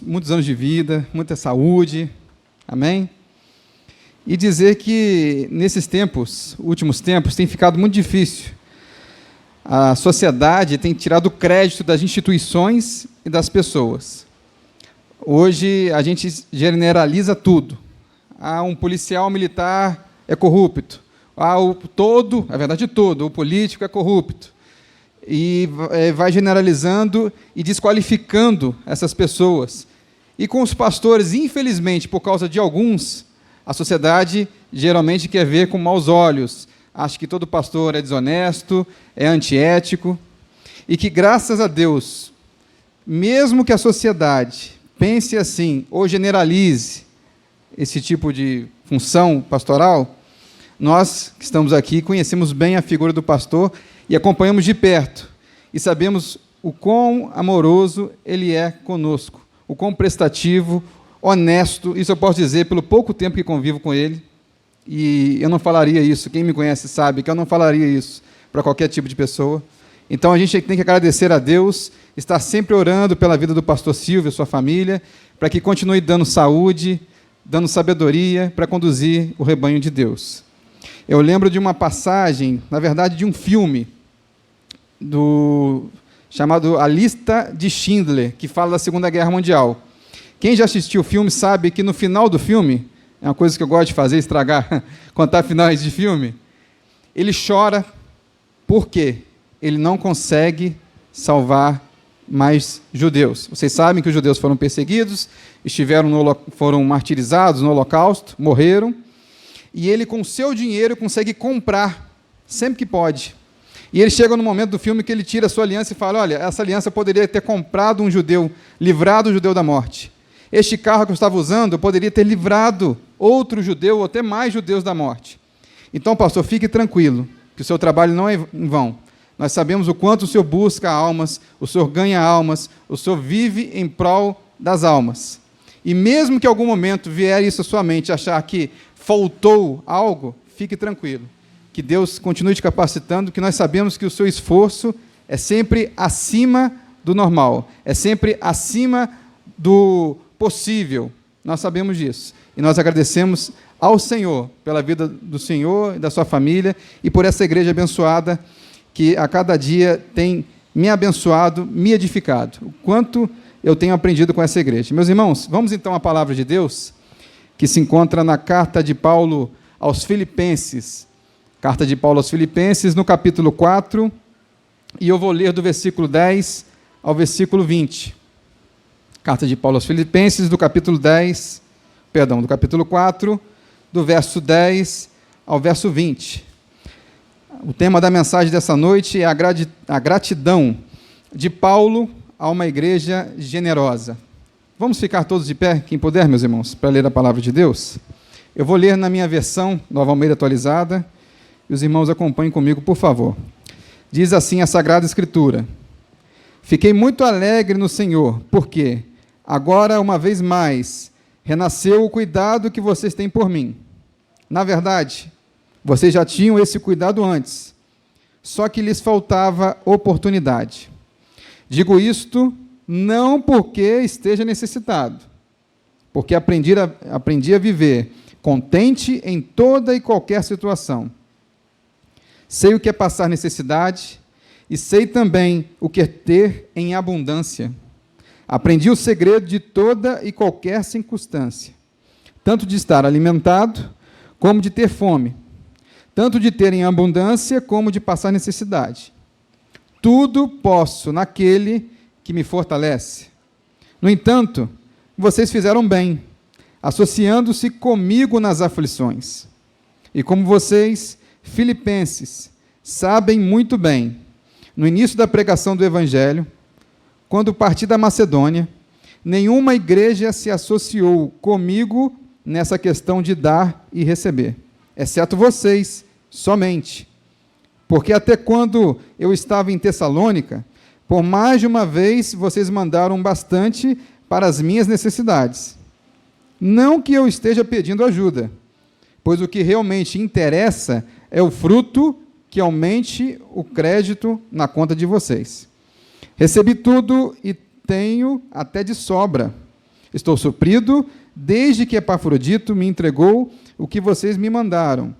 Muitos anos de vida, muita saúde, amém? E dizer que nesses tempos, últimos tempos, tem ficado muito difícil. A sociedade tem tirado o crédito das instituições e das pessoas. Hoje a gente generaliza tudo. Um policial militar é corrupto. Na verdade todo, o político é corrupto. E vai generalizando e desqualificando essas pessoas. E com os pastores, infelizmente, por causa de alguns, a sociedade geralmente quer ver com maus olhos. Acha que todo pastor é desonesto, é antiético. E que, graças a Deus, mesmo que a sociedade pense assim, ou generalize esse tipo de função pastoral, nós que estamos aqui conhecemos bem a figura do pastor e acompanhamos de perto, e sabemos o quão amoroso ele é conosco, o quão prestativo, honesto, isso eu posso dizer pelo pouco tempo que convivo com ele, e eu não falaria isso, quem me conhece sabe que eu não falaria isso para qualquer tipo de pessoa. Então a gente tem que agradecer a Deus, estar sempre orando pela vida do pastor Silvio e sua família, para que continue dando saúde, dando sabedoria para conduzir o rebanho de Deus. Eu lembro de uma passagem, na verdade de um filme, chamado A Lista de Schindler, que fala da Segunda Guerra Mundial. Quem já assistiu o filme sabe que no final do filme, é uma coisa que eu gosto de fazer, estragar, contar finais de filme, ele chora porque ele não consegue salvar mais judeus. Vocês sabem que os judeus foram perseguidos, foram martirizados no Holocausto, morreram, e ele, com o seu dinheiro, consegue comprar, sempre que pode. E ele chega no momento do filme que ele tira a sua aliança e fala, olha, essa aliança poderia ter comprado um judeu, livrado o judeu da morte. Este carro que eu estava usando, eu poderia ter livrado outro judeu, ou até mais judeus da morte. Então, pastor, fique tranquilo, que o seu trabalho não é em vão. Nós sabemos o quanto o senhor busca almas, o senhor ganha almas, o senhor vive em prol das almas. E mesmo que em algum momento vier isso à sua mente, achar que faltou algo, fique tranquilo. Que Deus continue te capacitando, que nós sabemos que o seu esforço é sempre acima do normal, é sempre acima do possível. Nós sabemos disso. E nós agradecemos ao Senhor pela vida do Senhor e da sua família e por essa igreja abençoada que a cada dia tem me abençoado, me edificado. O quanto eu tenho aprendido com essa igreja. Meus irmãos, vamos então à palavra de Deus, que se encontra na carta de Paulo aos Filipenses. Carta de Paulo aos Filipenses, no capítulo 4, e eu vou ler do versículo 10 ao versículo 20. Carta de Paulo aos Filipenses, do capítulo 4, do verso 10 ao verso 20. O tema da mensagem dessa noite é a gratidão de Paulo a uma igreja generosa. Vamos ficar todos de pé, quem puder, meus irmãos, para ler a palavra de Deus? Eu vou ler na minha versão, Nova Almeida atualizada, e os irmãos acompanhem comigo, por favor. Diz assim a Sagrada Escritura: Fiquei muito alegre no Senhor, porque agora, uma vez mais, renasceu o cuidado que vocês têm por mim. Na verdade, vocês já tinham esse cuidado antes, só que lhes faltava oportunidade. Digo isto não porque esteja necessitado, porque aprendi a viver contente em toda e qualquer situação. Sei o que é passar necessidade e sei também o que é ter em abundância. Aprendi o segredo de toda e qualquer circunstância, tanto de estar alimentado como de ter fome, tanto de ter em abundância como de passar necessidade. Tudo posso naquele que me fortalece. No entanto, vocês fizeram bem, associando-se comigo nas aflições. E como vocês, filipenses, sabem muito bem, no início da pregação do Evangelho, quando parti da Macedônia, nenhuma igreja se associou comigo nessa questão de dar e receber, exceto vocês, somente. Porque até quando eu estava em Tessalônica, por mais de uma vez vocês mandaram bastante para as minhas necessidades. Não que eu esteja pedindo ajuda, pois o que realmente interessa é o fruto que aumente o crédito na conta de vocês. Recebi tudo tenho até de sobra. Estou suprido desde que Epafrodito me entregou o que vocês me mandaram,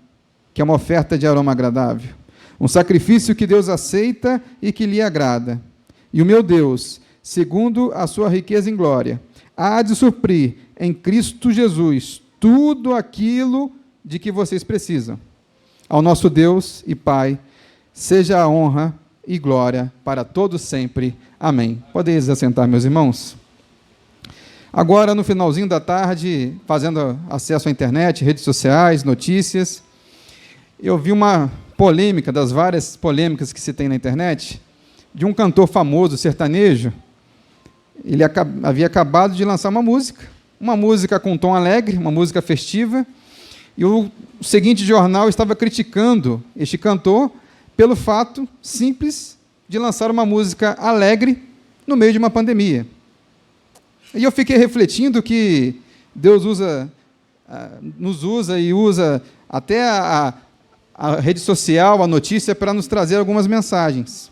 que é uma oferta de aroma agradável, um sacrifício que Deus aceita e que lhe agrada. E o meu Deus, segundo a sua riqueza em glória, há de suprir em Cristo Jesus tudo aquilo de que vocês precisam. Ao nosso Deus e Pai, seja a honra e glória para todos sempre. Amém. Podeis assentar, meus irmãos? Agora, no finalzinho da tarde, fazendo acesso à internet, redes sociais, notícias, eu vi uma polêmica, das várias polêmicas que se tem na internet, de um cantor famoso, sertanejo. Ele havia acabado de lançar uma música com um tom alegre, uma música festiva, e o seguinte jornal estava criticando este cantor pelo fato simples de lançar uma música alegre no meio de uma pandemia. E eu fiquei refletindo que Deus nos usa e usa até a rede social, a notícia, para nos trazer algumas mensagens.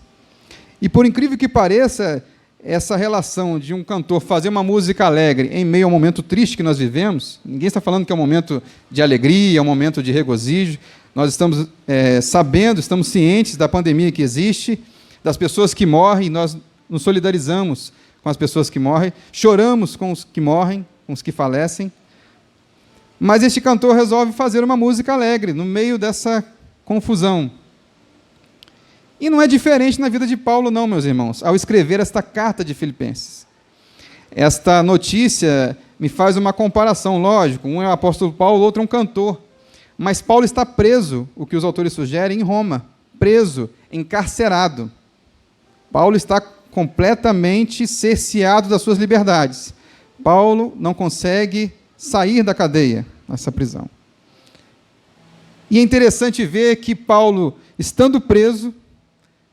E por incrível que pareça, essa relação de um cantor fazer uma música alegre em meio ao momento triste que nós vivemos, ninguém está falando que é um momento de alegria, é um momento de regozijo, nós estamos sabendo, estamos cientes da pandemia que existe, das pessoas que morrem, e nós nos solidarizamos com as pessoas que morrem, choramos com os que morrem, com os que falecem, mas este cantor resolve fazer uma música alegre no meio dessa confusão. E não é diferente na vida de Paulo, não, meus irmãos, ao escrever esta carta de Filipenses. Esta notícia me faz uma comparação, lógico, um é o apóstolo Paulo, o outro é um cantor. Mas Paulo está preso, o que os autores sugerem, em Roma, preso, encarcerado. Paulo está completamente cerceado das suas liberdades. Paulo não consegue sair da cadeia, nessa prisão. E é interessante ver que Paulo, estando preso,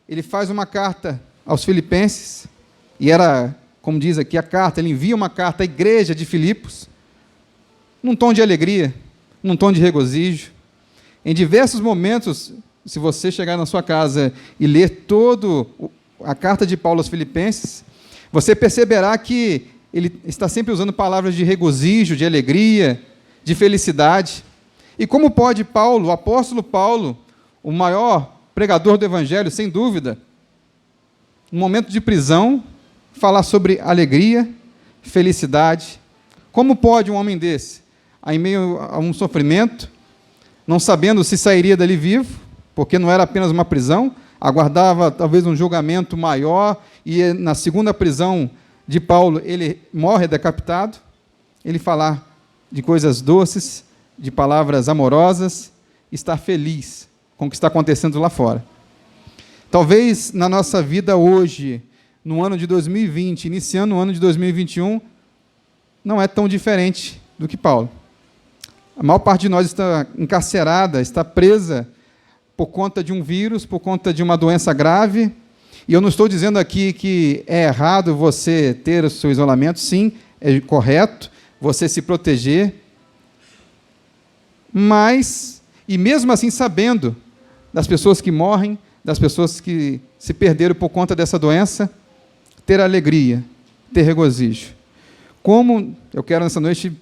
ele faz uma carta aos filipenses, e era, como diz aqui a carta, ele envia uma carta à igreja de Filipos, num tom de alegria, num tom de regozijo. Em diversos momentos, se você chegar na sua casa e ler toda a carta de Paulo aos filipenses, você perceberá que ele está sempre usando palavras de regozijo, de alegria, de felicidade. E como pode Paulo, o apóstolo Paulo, o maior pregador do Evangelho, sem dúvida, no momento de prisão, falar sobre alegria, felicidade? Como pode um homem desse, em meio a um sofrimento, não sabendo se sairia dali vivo, porque não era apenas uma prisão, aguardava talvez um julgamento maior, e na segunda prisão de Paulo ele morre decapitado, ele falar de coisas doces, de palavras amorosas, estar feliz com o que está acontecendo lá fora. Talvez na nossa vida hoje, no ano de 2020, iniciando o ano de 2021, não é tão diferente do que Paulo. A maior parte de nós está encarcerada, está presa por conta de um vírus, por conta de uma doença grave. E eu não estou dizendo aqui que é errado você ter o seu isolamento, sim, é correto você se proteger, mas, e mesmo assim sabendo das pessoas que morrem, das pessoas que se perderam por conta dessa doença, ter alegria, ter regozijo. Como eu quero nessa noite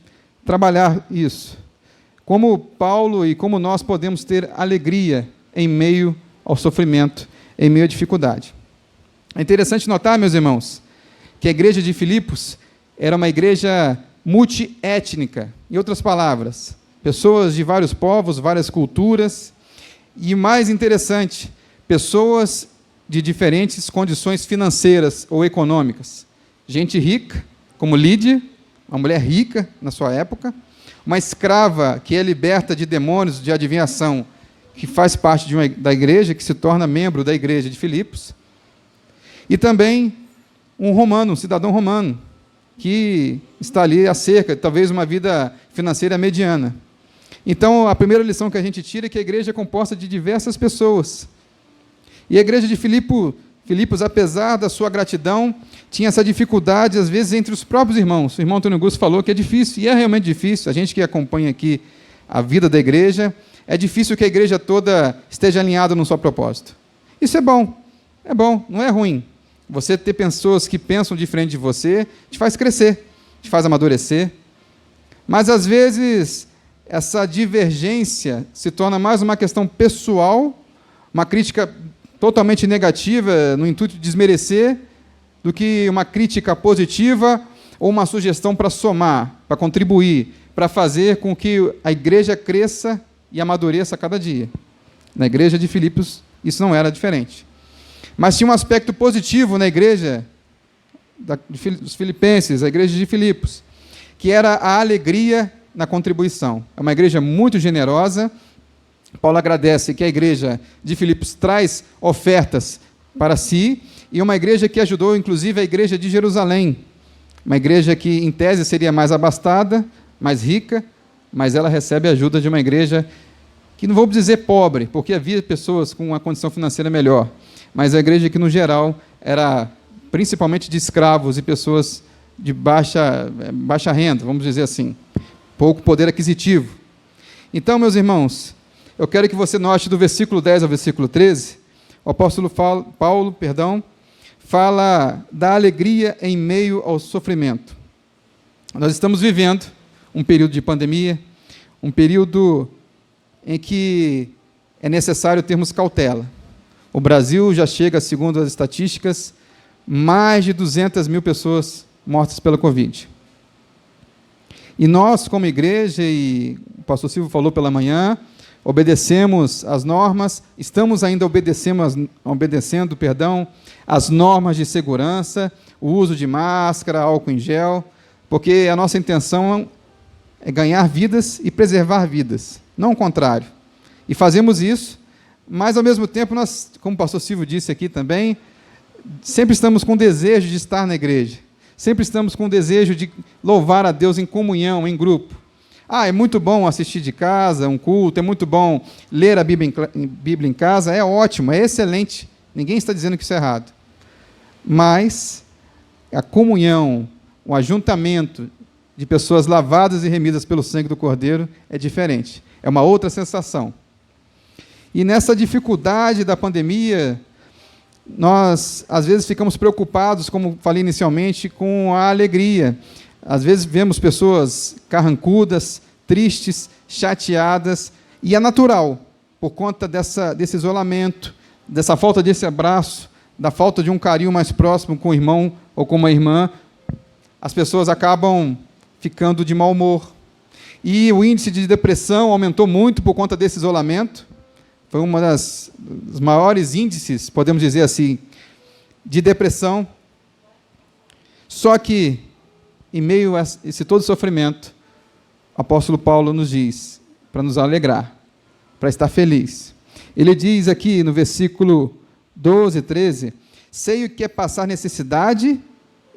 trabalhar isso? Como Paulo e como nós podemos ter alegria em meio ao sofrimento, em meio à dificuldade. É interessante notar, meus irmãos, que a igreja de Filipos era uma igreja multiétnica. Em outras palavras, pessoas de vários povos, várias culturas, e mais interessante, pessoas de diferentes condições financeiras ou econômicas. Gente rica, como Lídia, uma mulher rica na sua época, uma escrava que é liberta de demônios de adivinhação, que faz parte da igreja, que se torna membro da igreja de Filipos, e também um romano, um cidadão romano, que está ali há cerca, talvez uma vida financeira mediana. Então, a primeira lição que a gente tira é que a igreja é composta de diversas pessoas. E a igreja de Filipos, apesar da sua gratidão, tinha essa dificuldade, às vezes, entre os próprios irmãos. O irmão Antônio Augusto falou que é difícil, e é realmente difícil. A gente que acompanha aqui a vida da igreja, é difícil que a igreja toda esteja alinhada no seu propósito. Isso é bom, não é ruim. Você ter pessoas que pensam diferente de você, te faz crescer, te faz amadurecer. Mas, às vezes, essa divergência se torna mais uma questão pessoal, uma crítica totalmente negativa, no intuito de desmerecer, do que uma crítica positiva ou uma sugestão para somar, para contribuir, para fazer com que a igreja cresça e amadureça a cada dia. Na igreja de Filipos, isso não era diferente. Mas tinha um aspecto positivo na igreja dos filipenses, a igreja de Filipos, que era a alegria na contribuição. É uma igreja muito generosa. Paulo agradece que a igreja de Filipos traz ofertas para si, e uma igreja que ajudou, inclusive, a igreja de Jerusalém. Uma igreja que, em tese, seria mais abastada, mais rica, mas ela recebe a ajuda de uma igreja que não vou dizer pobre, porque havia pessoas com uma condição financeira melhor, mas a igreja que, no geral, era principalmente de escravos e pessoas de baixa renda, vamos dizer assim, pouco poder aquisitivo. Então, meus irmãos, eu quero que você note do versículo 10 ao versículo 13, o apóstolo Paulo fala da alegria em meio ao sofrimento. Nós estamos vivendo um período de pandemia, um período em que é necessário termos cautela. O Brasil já chega, segundo as estatísticas, mais de 200 mil pessoas mortas pela Covid. E nós, como igreja, e o pastor Silvio falou pela manhã, obedecemos as normas, estamos ainda obedecendo as normas de segurança, o uso de máscara, álcool em gel, porque a nossa intenção é ganhar vidas e preservar vidas, não o contrário. E fazemos isso, mas, ao mesmo tempo, nós, como o pastor Silvio disse aqui também, sempre estamos com desejo de estar na igreja, sempre estamos com desejo de louvar a Deus em comunhão, em grupo. É muito bom assistir de casa, um culto, é muito bom ler a Bíblia em casa, é ótimo, é excelente, ninguém está dizendo que isso é errado. Mas a comunhão, o ajuntamento de pessoas lavadas e remidas pelo sangue do Cordeiro é diferente, é uma outra sensação. E nessa dificuldade da pandemia, nós, às vezes, ficamos preocupados, como falei inicialmente, com a alegria. Às vezes, vemos pessoas carrancudas, tristes, chateadas, e é natural, por conta desse isolamento, dessa falta desse abraço, da falta de um carinho mais próximo com o irmão ou com uma irmã, as pessoas acabam ficando de mau humor. E o índice de depressão aumentou muito por conta desse isolamento. Foi uma dos maiores índices, podemos dizer assim, de depressão. Só que, em meio a esse todo sofrimento, o apóstolo Paulo nos diz, para nos alegrar, para estar feliz. Ele diz aqui no versículo 12, 13, sei o que é passar necessidade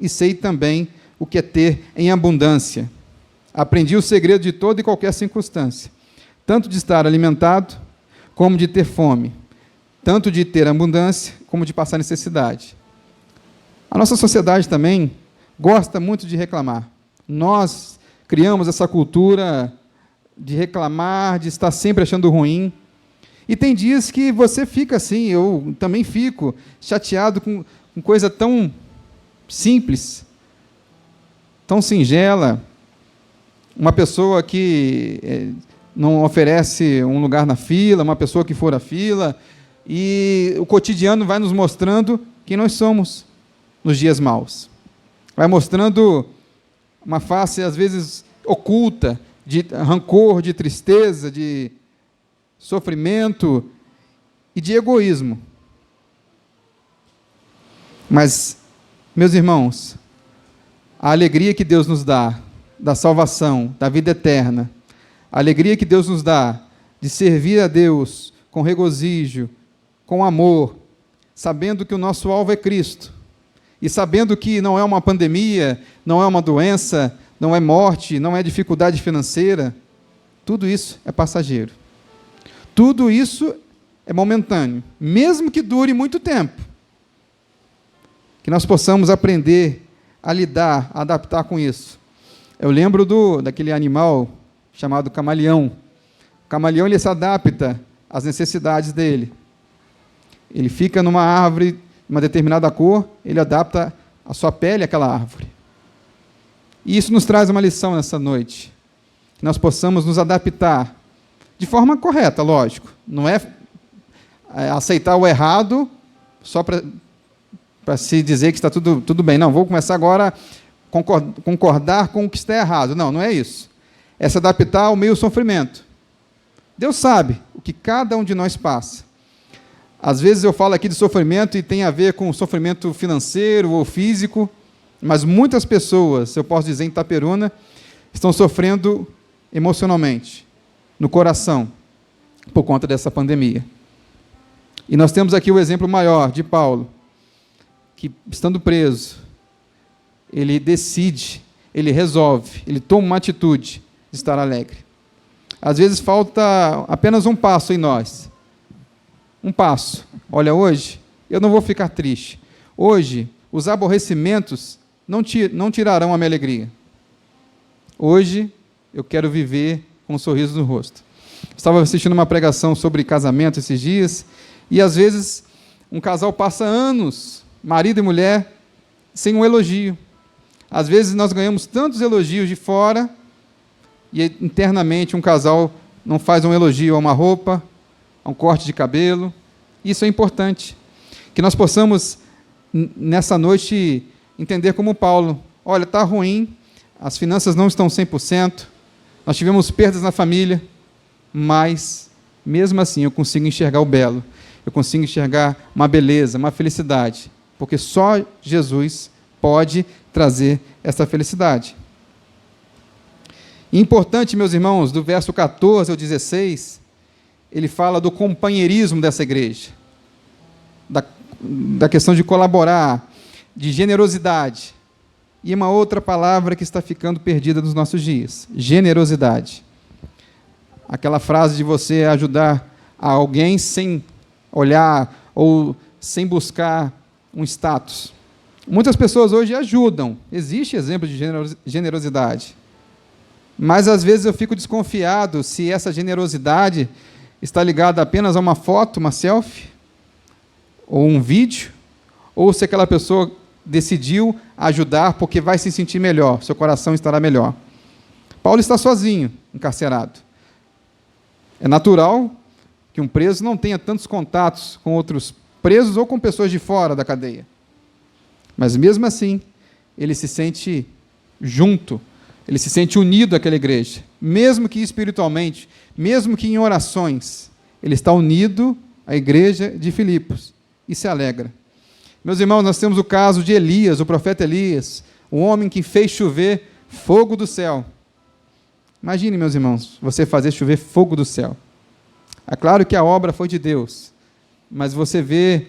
e sei também o que é ter em abundância. Aprendi o segredo de toda e qualquer circunstância, tanto de estar alimentado, como de ter fome, tanto de ter abundância, como de passar necessidade. A nossa sociedade também gosta muito de reclamar. Nós criamos essa cultura de reclamar, de estar sempre achando ruim. E tem dias que você fica assim, eu também fico chateado com coisa tão simples, tão singela. Uma pessoa que não oferece um lugar na fila, uma pessoa que fura a fila, e o cotidiano vai nos mostrando quem nós somos nos dias maus. Vai mostrando uma face, às vezes, oculta, de rancor, de tristeza, de sofrimento e de egoísmo. Mas, meus irmãos, a alegria que Deus nos dá, da salvação, da vida eterna, a alegria que Deus nos dá de servir a Deus com regozijo, com amor, sabendo que o nosso alvo é Cristo, e sabendo que não é uma pandemia, não é uma doença, não é morte, não é dificuldade financeira, tudo isso é passageiro. Tudo isso é momentâneo, mesmo que dure muito tempo. Que nós possamos aprender a lidar, a adaptar com isso. Eu lembro daquele animal chamado camaleão. O camaleão, ele se adapta às necessidades dele. Ele fica numa árvore uma determinada cor, ele adapta a sua pele àquela árvore. E isso nos traz uma lição nessa noite, que nós possamos nos adaptar de forma correta, lógico. Não é aceitar o errado só para se dizer que está tudo bem. Não, vou começar agora a concordar com o que está errado. Não, não é isso. É se adaptar ao meio sofrimento. Deus sabe o que cada um de nós passa. Às vezes eu falo aqui de sofrimento e tem a ver com sofrimento financeiro ou físico, mas muitas pessoas, eu posso dizer em Itaperuna, estão sofrendo emocionalmente, no coração, por conta dessa pandemia. E nós temos aqui o exemplo maior de Paulo, que, estando preso, ele decide, ele resolve, ele toma uma atitude de estar alegre. Às vezes falta apenas um passo em nós. Um passo. Olha, hoje eu não vou ficar triste. Hoje, os aborrecimentos não tirarão a minha alegria. Hoje, eu quero viver com um sorriso no rosto. Estava assistindo uma pregação sobre casamento esses dias, e às vezes um casal passa anos, marido e mulher, sem um elogio. Às vezes nós ganhamos tantos elogios de fora, e internamente um casal não faz um elogio a uma roupa, a um corte de cabelo. Isso é importante. Que nós possamos, nessa noite, entender como Paulo: olha, está ruim, as finanças não estão 100%, nós tivemos perdas na família, mas, mesmo assim, eu consigo enxergar o belo, eu consigo enxergar uma beleza, uma felicidade, porque só Jesus pode trazer essa felicidade. E importante, meus irmãos, do verso 14 ao 16, ele fala do companheirismo dessa igreja, da questão de colaborar, de generosidade. E uma outra palavra que está ficando perdida nos nossos dias: generosidade. Aquela frase de você ajudar a alguém sem olhar ou sem buscar um status. Muitas pessoas hoje ajudam, existe exemplo de generosidade, mas às vezes eu fico desconfiado se essa generosidade está ligada apenas a uma foto, uma selfie, ou um vídeo, ou se aquela pessoa decidiu ajudar porque vai se sentir melhor, seu coração estará melhor. Paulo está sozinho, encarcerado. É natural que um preso não tenha tantos contatos com outros presos ou com pessoas de fora da cadeia. Mas mesmo assim, ele se sente junto, ele se sente unido àquela igreja. Mesmo que espiritualmente, mesmo que em orações, ele está unido à igreja de Filipos e se alegra. Meus irmãos, nós temos o caso de Elias, o profeta Elias, o homem que fez chover fogo do céu. Imagine, meus irmãos, você fazer chover fogo do céu. É claro que a obra foi de Deus, mas você vê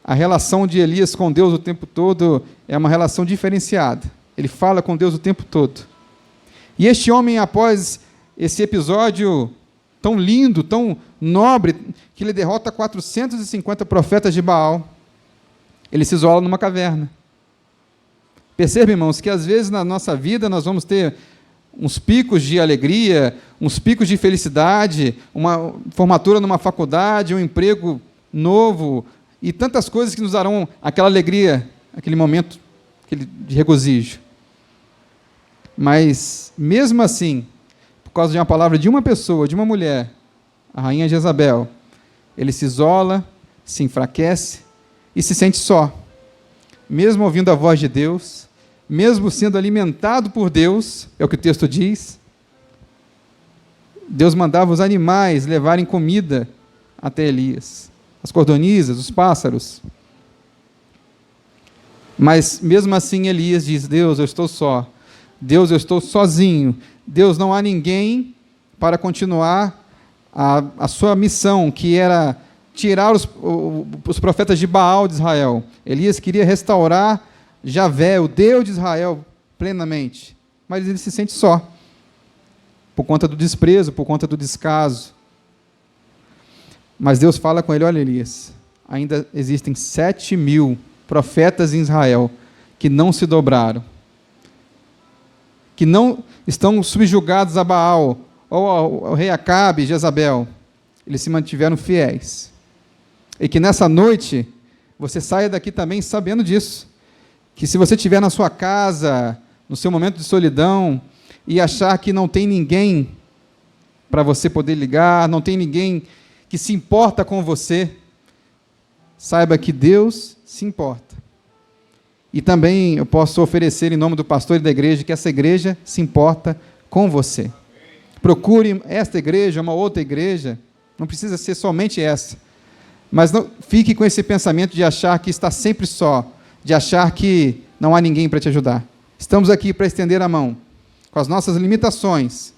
a relação de Elias com Deus o tempo todo, é uma relação diferenciada. Ele fala com Deus o tempo todo. E este homem, após esse episódio tão lindo, tão nobre, que ele derrota 450 profetas de Baal, ele se isola numa caverna. Perceba, irmãos, que às vezes na nossa vida nós vamos ter uns picos de alegria, uns picos de felicidade, uma formatura numa faculdade, um emprego novo, e tantas coisas que nos darão aquela alegria, aquele momento de regozijo. Mas, mesmo assim, por causa de uma palavra de uma pessoa, de uma mulher, a rainha Jezabel, ele se isola, se enfraquece e se sente só. Mesmo ouvindo a voz de Deus, mesmo sendo alimentado por Deus, é o que o texto diz, Deus mandava os animais levarem comida até Elias, as cordonizas, os pássaros. Mas, mesmo assim, Elias diz: Deus, eu estou só. Deus, eu estou sozinho. Deus, não há ninguém para continuar a sua missão, que era tirar os profetas de Baal de Israel. Elias queria restaurar Javé, o Deus de Israel, plenamente. Mas ele se sente só, por conta do desprezo, por conta do descaso. Mas Deus fala com ele: olha, Elias, ainda existem 7.000 profetas em Israel que não se dobraram, que não estão subjugados a Baal, ou ao rei Acabe, Jezabel. Eles se mantiveram fiéis. E que nessa noite você saia daqui também sabendo disso. Que se você estiver na sua casa, no seu momento de solidão, e achar que não tem ninguém para você poder ligar, não tem ninguém que se importa com você, saiba que Deus se importa. E também eu posso oferecer em nome do pastor e da igreja que essa igreja se importa com você. Procure esta igreja, uma outra igreja, não precisa ser somente essa, mas não fique com esse pensamento de achar que está sempre só, de achar que não há ninguém para te ajudar. Estamos aqui para estender a mão, com as nossas limitações,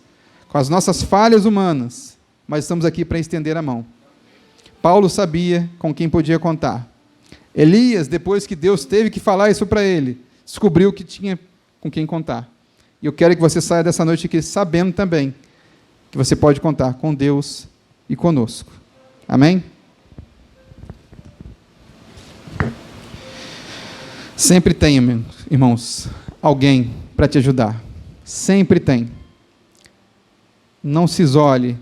com as nossas falhas humanas, mas estamos aqui para estender a mão. Paulo sabia com quem podia contar. Elias, depois que Deus teve que falar isso para ele, descobriu que tinha com quem contar. E eu quero que você saia dessa noite aqui sabendo também que você pode contar com Deus e conosco. Amém? Sempre tem, irmãos, alguém para te ajudar. Sempre tem. Não se isole.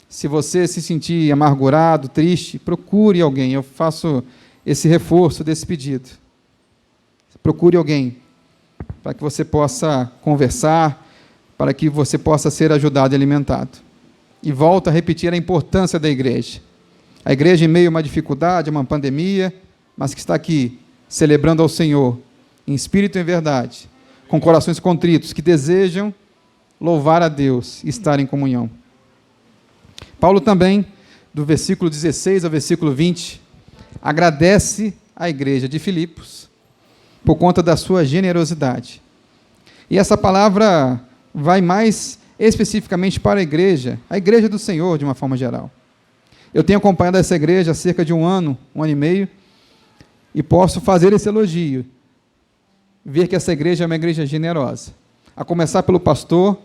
Se você se sentir amargurado, triste, procure alguém. Eu faço esse reforço desse pedido. Procure alguém para que você possa conversar, para que você possa ser ajudado e alimentado. E volto a repetir a importância da igreja. A igreja em meio a uma dificuldade, a uma pandemia, mas que está aqui celebrando ao Senhor, em espírito e em verdade, com corações contritos, que desejam louvar a Deus e estar em comunhão. Paulo também, do versículo 16 ao versículo 20, agradece à igreja de Filipos por conta da sua generosidade. E essa palavra vai mais especificamente para a igreja do Senhor, de uma forma geral. Eu tenho acompanhado essa igreja há cerca de um ano e meio, e posso fazer esse elogio, ver que essa igreja é uma igreja generosa. A começar pelo pastor,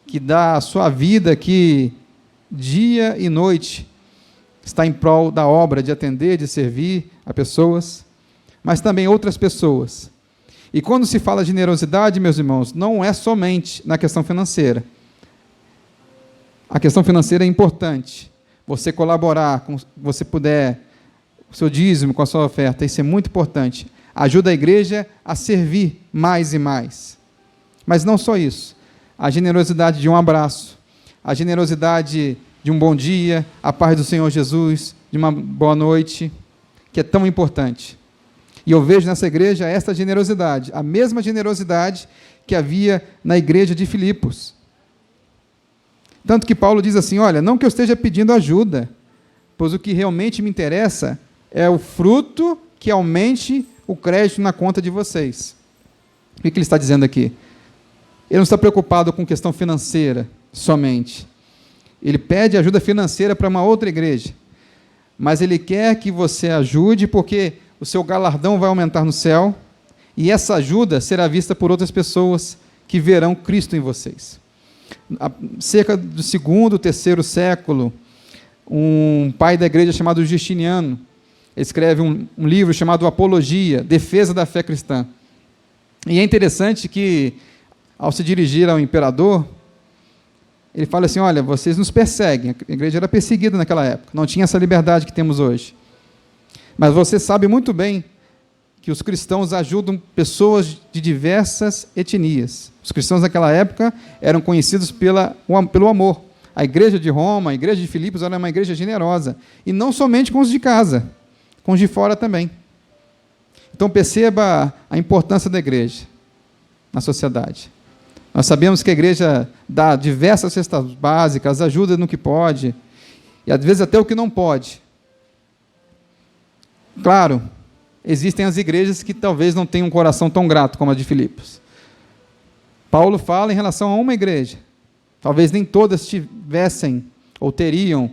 que dá a sua vida aqui, dia e noite, está em prol da obra de atender, de servir a pessoas, mas também outras pessoas. E quando se fala de generosidade, meus irmãos, não é somente na questão financeira. A questão financeira é importante. Você colaborar, com, você puder, o seu dízimo, com a sua oferta, isso é muito importante. Ajuda a igreja a servir mais e mais. Mas não só isso. A generosidade de um abraço, a generosidade de um bom dia, a paz do Senhor Jesus, de uma boa noite, que é tão importante. E eu vejo nessa igreja esta generosidade, a mesma generosidade que havia na igreja de Filipos. Tanto que Paulo diz assim, olha, não que eu esteja pedindo ajuda, pois o que realmente me interessa é o fruto que aumente o crédito na conta de vocês. O que ele está dizendo aqui? Ele não está preocupado com questão financeira somente. Ele pede ajuda financeira para uma outra igreja, mas ele quer que você ajude porque o seu galardão vai aumentar no céu e essa ajuda será vista por outras pessoas que verão Cristo em vocês. Cerca do 2º, 3º século, um pai da igreja chamado Justiniano escreve um livro chamado Apologia, Defesa da Fé Cristã. E é interessante que, ao se dirigir ao imperador, ele fala assim, olha, vocês nos perseguem. A igreja era perseguida naquela época, não tinha essa liberdade que temos hoje. Mas você sabe muito bem que os cristãos ajudam pessoas de diversas etnias. Os cristãos naquela época eram conhecidos pelo amor. A igreja de Roma, a igreja de Filipos, era uma igreja generosa. E não somente com os de casa, com os de fora também. Então perceba a importância da igreja na sociedade. Nós sabemos que a igreja dá diversas cestas básicas, ajuda no que pode, e às vezes até o que não pode. Claro, existem as igrejas que talvez não tenham um coração tão grato como a de Filipos. Paulo fala em relação a uma igreja. Talvez nem todas tivessem ou teriam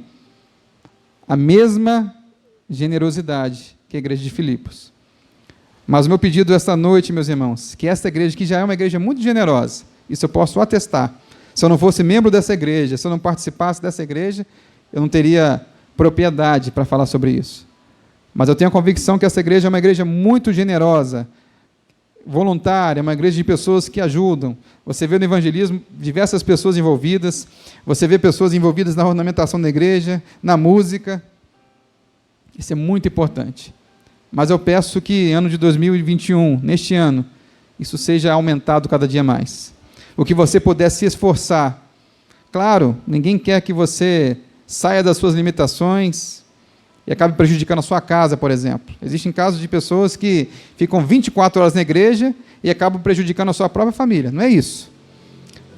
a mesma generosidade que a igreja de Filipos. Mas o meu pedido esta noite, meus irmãos, que esta igreja, que já é uma igreja muito generosa, isso eu posso atestar. Se eu não fosse membro dessa igreja, se eu não participasse dessa igreja, eu não teria propriedade para falar sobre isso. Mas eu tenho a convicção que essa igreja é uma igreja muito generosa, voluntária, uma igreja de pessoas que ajudam. Você vê no evangelismo diversas pessoas envolvidas, você vê pessoas envolvidas na ornamentação da igreja, na música. Isso é muito importante. Mas eu peço que ano de 2021, neste ano, isso seja aumentado cada dia mais. O que você puder se esforçar. Claro, ninguém quer que você saia das suas limitações e acabe prejudicando a sua casa, por exemplo. Existem casos de pessoas que ficam 24 horas na igreja e acabam prejudicando a sua própria família. Não é isso.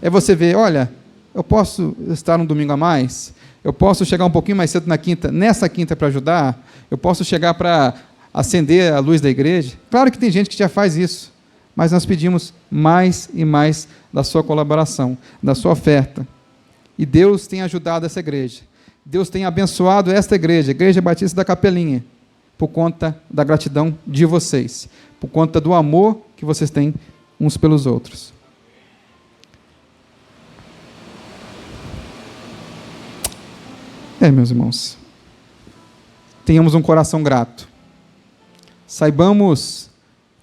É você ver, olha, eu posso estar um domingo a mais, eu posso chegar um pouquinho mais cedo nessa quinta para ajudar, eu posso chegar para acender a luz da igreja. Claro que tem gente que já faz isso, mas nós pedimos mais e mais da sua colaboração, da sua oferta. E Deus tem ajudado essa igreja. Deus tem abençoado esta igreja, Igreja Batista da Capelinha, por conta da gratidão de vocês, por conta do amor que vocês têm uns pelos outros. Meus irmãos, tenhamos um coração grato. Saibamos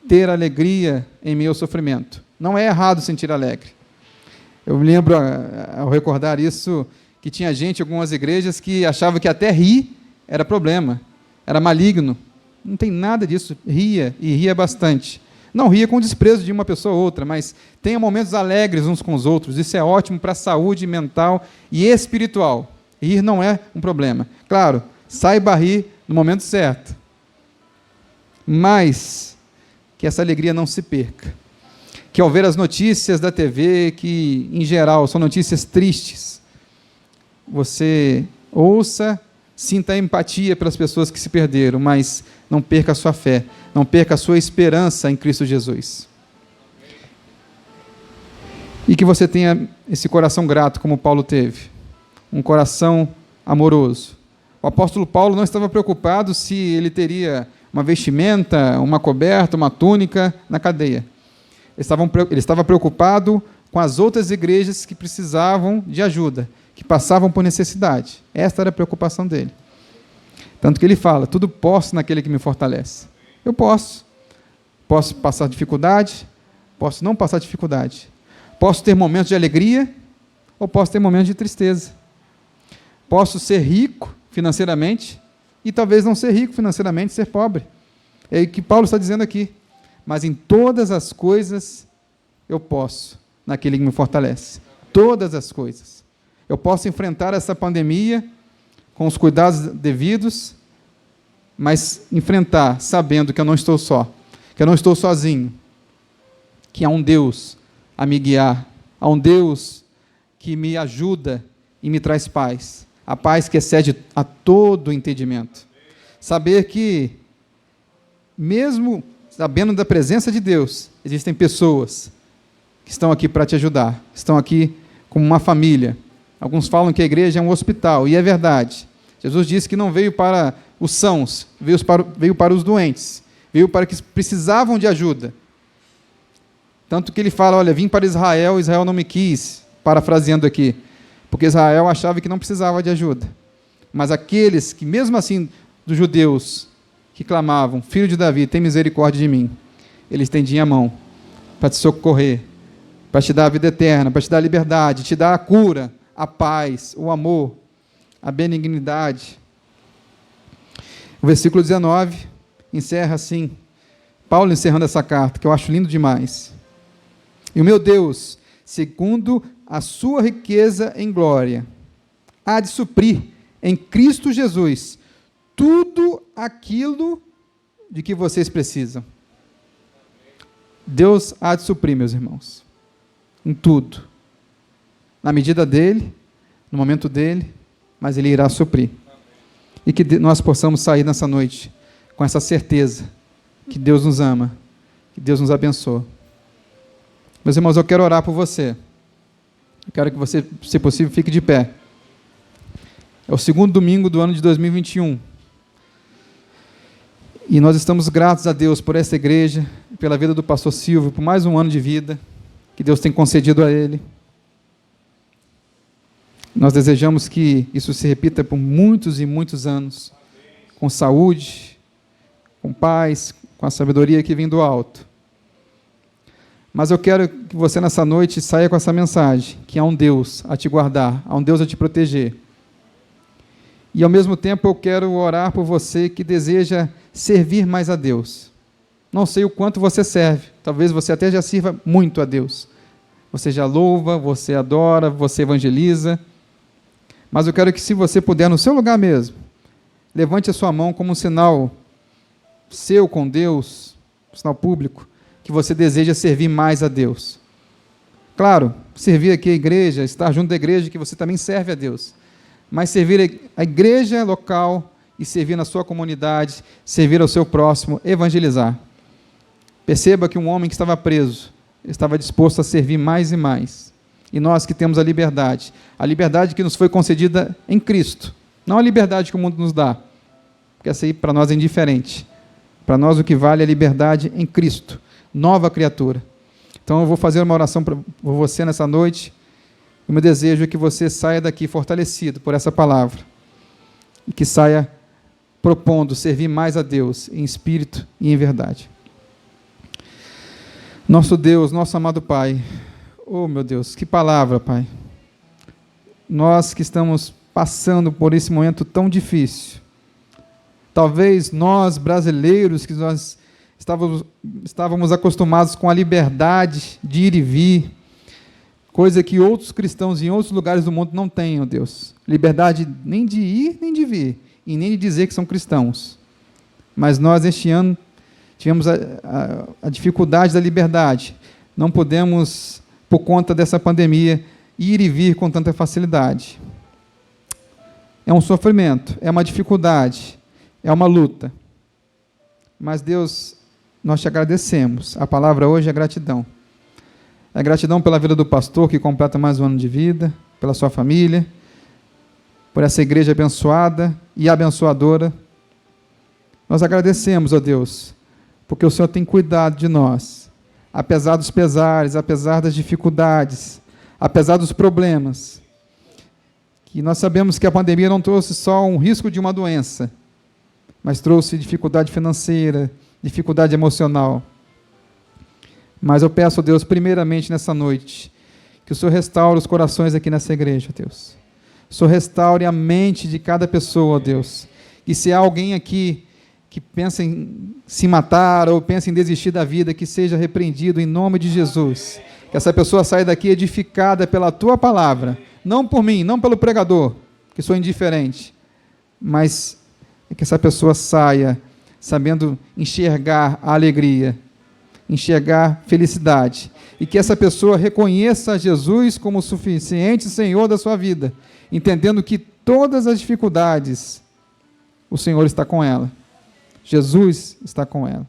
ter alegria em meio ao sofrimento. Não é errado sentir alegre. Eu me lembro, ao recordar isso, que tinha gente em algumas igrejas que achava que até rir era problema, era maligno. Não tem nada disso. Ria, e ria bastante. Não ria com desprezo de uma pessoa ou outra, mas tenha momentos alegres uns com os outros. Isso é ótimo para a saúde mental e espiritual. Rir não é um problema. Claro, saiba rir no momento certo. Mas que essa alegria não se perca. Que ao ver as notícias da TV, que em geral são notícias tristes, você ouça, sinta empatia pelas pessoas que se perderam, mas não perca a sua fé, não perca a sua esperança em Cristo Jesus. E que você tenha esse coração grato como Paulo teve, um coração amoroso. O apóstolo Paulo não estava preocupado se ele teria uma vestimenta, uma coberta, uma túnica na cadeia. Ele estava preocupado com as outras igrejas que precisavam de ajuda, que passavam por necessidade. Esta era a preocupação dele. Tanto que ele fala, tudo posso naquele que me fortalece. Eu posso. Posso passar dificuldade, posso não passar dificuldade. Posso ter momentos de alegria, ou posso ter momentos de tristeza. Posso ser rico financeiramente, e talvez não ser rico financeiramente, ser pobre. É o que Paulo está dizendo aqui. Mas em todas as coisas, eu posso, naquele que me fortalece. Todas as coisas. Eu posso enfrentar essa pandemia com os cuidados devidos, mas enfrentar sabendo que eu não estou só, que eu não estou sozinho, que há um Deus a me guiar, há um Deus que me ajuda e me traz paz, a paz que excede a todo entendimento. Saber que, mesmo sabendo da presença de Deus, existem pessoas que estão aqui para te ajudar, estão aqui como uma família. Alguns falam que a igreja é um hospital, e é verdade. Jesus disse que não veio para os sãos, veio para os doentes, veio para que precisavam de ajuda. Tanto que ele fala, olha, vim para Israel, Israel não me quis, parafraseando aqui, porque Israel achava que não precisava de ajuda. Mas aqueles que, mesmo assim, dos judeus, que clamavam, filho de Davi, tem misericórdia de mim, ele estendia a mão para te socorrer, para te dar a vida eterna, para te dar a liberdade, te dar a cura, a paz, o amor, a benignidade. O versículo 19 encerra assim, Paulo encerrando essa carta, que eu acho lindo demais. E o meu Deus, segundo a sua riqueza em glória, há de suprir em Cristo Jesus tudo aquilo de que vocês precisam. Deus há de suprir, meus irmãos, em tudo, na medida dele, no momento dele, mas ele irá suprir. E que nós possamos sair nessa noite com essa certeza que Deus nos ama, que Deus nos abençoa. Meus irmãos, eu quero orar por você. Eu quero que você, se possível, fique de pé. É o segundo domingo do ano de 2021. E nós estamos gratos a Deus por essa igreja, pela vida do pastor Silvio, por mais um ano de vida que Deus tem concedido a ele. Nós desejamos que isso se repita por muitos e muitos anos, com saúde, com paz, com a sabedoria que vem do alto. Mas eu quero que você nessa noite saia com essa mensagem, que há um Deus a te guardar, há um Deus a te proteger. E ao mesmo tempo eu quero orar por você que deseja servir mais a Deus. Não sei o quanto você serve, talvez você até já sirva muito a Deus. Você já louva, você adora, você evangeliza. Mas eu quero que, se você puder, no seu lugar mesmo, levante a sua mão como um sinal seu com Deus, um sinal público, que você deseja servir mais a Deus. Claro, servir aqui a igreja, estar junto da igreja, que você também serve a Deus. Mas servir a igreja local e servir na sua comunidade, servir ao seu próximo, evangelizar. Perceba que um homem que estava preso, estava disposto a servir mais e mais. E nós que temos a liberdade que nos foi concedida em Cristo, não a liberdade que o mundo nos dá, porque essa aí para nós é indiferente. Para nós o que vale é a liberdade em Cristo, nova criatura. Então eu vou fazer uma oração por você nessa noite. O meu desejo é que você saia daqui fortalecido por essa palavra e que saia propondo servir mais a Deus em espírito e em verdade. Nosso Deus, nosso amado Pai, oh meu Deus, que palavra, Pai. Nós que estamos passando por esse momento tão difícil, talvez nós brasileiros, que nós estávamos acostumados com a liberdade de ir e vir, coisa que outros cristãos em outros lugares do mundo não têm, ó Deus. Liberdade nem de ir, nem de vir, e nem de dizer que são cristãos. Mas nós, este ano, tivemos a dificuldade da liberdade. Não podemos, por conta dessa pandemia, ir e vir com tanta facilidade. É um sofrimento, é uma dificuldade, é uma luta. Mas, Deus, nós te agradecemos. A palavra hoje é gratidão. É gratidão pela vida do pastor, que completa mais um ano de vida, pela sua família, por essa igreja abençoada e abençoadora. Nós agradecemos, ó Deus, porque o Senhor tem cuidado de nós, apesar dos pesares, apesar das dificuldades, apesar dos problemas, que nós sabemos que a pandemia não trouxe só um risco de uma doença, mas trouxe dificuldade financeira, dificuldade emocional. Mas eu peço a Deus, primeiramente nessa noite, que o Senhor restaure os corações aqui nessa igreja, Deus. O Senhor restaure a mente de cada pessoa, Deus. E se há alguém aqui que pensa em se matar ou pensa em desistir da vida, que seja repreendido em nome de Jesus. Que essa pessoa saia daqui edificada pela Tua palavra, não por mim, não pelo pregador, que sou indiferente, mas que essa pessoa saia sabendo enxergar a alegria, enxergar felicidade, e que essa pessoa reconheça Jesus como o suficiente Senhor da sua vida, entendendo que todas as dificuldades, o Senhor está com ela. Jesus está com ela.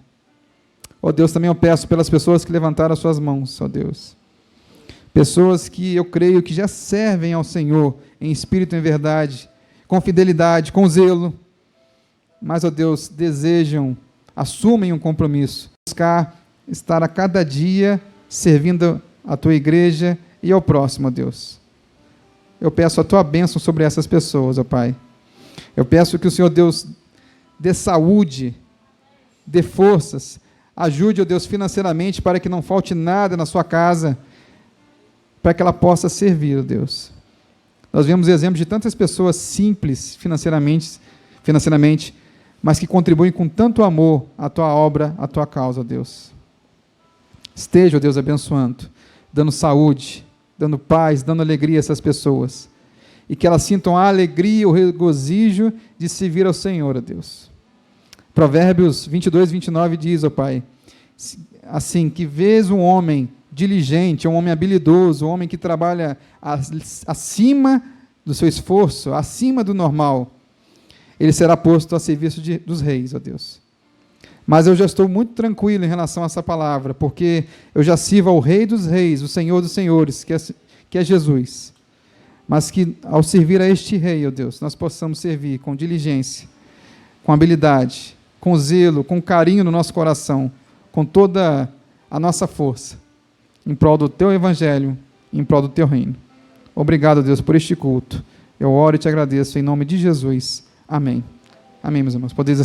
Ó Deus, também eu peço pelas pessoas que levantaram as suas mãos, ó Deus. Pessoas que eu creio que já servem ao Senhor em espírito e em verdade, com fidelidade, com zelo, mas, ó Deus, desejam, assumem um compromisso, buscar estar a cada dia servindo a Tua igreja e ao próximo, ó Deus. Eu peço a Tua bênção sobre essas pessoas, ó Pai. Eu peço que o Senhor, Deus, dê saúde, dê forças, ajude, ó Deus, financeiramente, para que não falte nada na sua casa, para que ela possa servir, ó Deus. Nós vemos exemplos de tantas pessoas simples financeiramente, mas que contribuem com tanto amor à Tua obra, à Tua causa, ó Deus. Esteja, ó Deus, abençoando, dando saúde, dando paz, dando alegria a essas pessoas, e que elas sintam a alegria, o regozijo de servir ao Senhor, ó Deus. Provérbios 22, 29 diz, ó Pai, assim, que vês um homem diligente, um homem habilidoso, um homem que trabalha acima do seu esforço, acima do normal, ele será posto a serviço dos reis, ó Deus. Mas eu já estou muito tranquilo em relação a essa palavra, porque eu já sirvo ao Rei dos Reis, o Senhor dos Senhores, que é Jesus. Mas que ao servir a este Rei, ó Deus, nós possamos servir com diligência, com habilidade, com zelo, com carinho no nosso coração, com toda a nossa força, em prol do Teu Evangelho, em prol do Teu Reino. Obrigado, Deus, por este culto. Eu oro e te agradeço em nome de Jesus. Amém. Amém, meus irmãos. Podeis